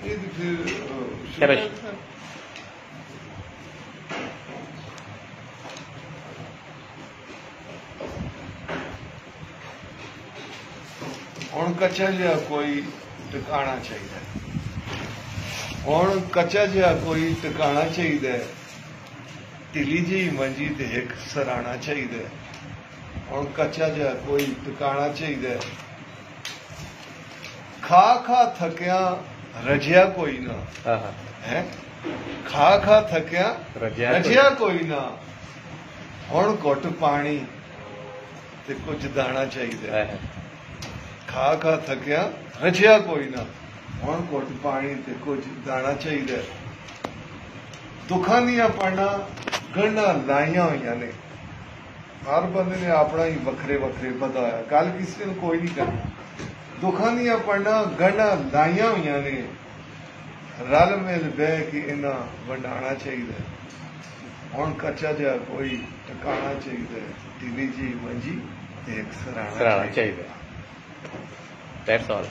ये तो फिर शाबाश। हुण कच्चा जिहा कोई टिकाणा चाहिए, हुण कच्चा जिहा कोई टिकाणा चाहिए, ढिली जी मंजी ते एक सराहना चाहिए। हुण कच्चा जिहा कोई टिकाणा चाहिए, खा खा थकिया रजिया कोई ना है, खा खा थकिया रजिया कोई ना। हुण घुट पानी ते कुछ दाना चाहिए, खा खा थकिया रजिया कोई ना। हुण घुट पानी ते कुछ दाना चाहिए। दुखां दियां पड़ना गंढां लाइयां होईयां ने, हर बंदे ने अपना ही वखरे वखरे पता होया, गल किसी ने कोई नहीं करनी। दुखां दियां पड़ना गंढां लाइयां होईयां ने, रल मिल बह के इन्हां वंडाणा चाहिए। हुण कच्चा जिहा कोई टिकाणा चाहिए, ढिली जी मंजी ते एक सराहना चाहिए। That's all.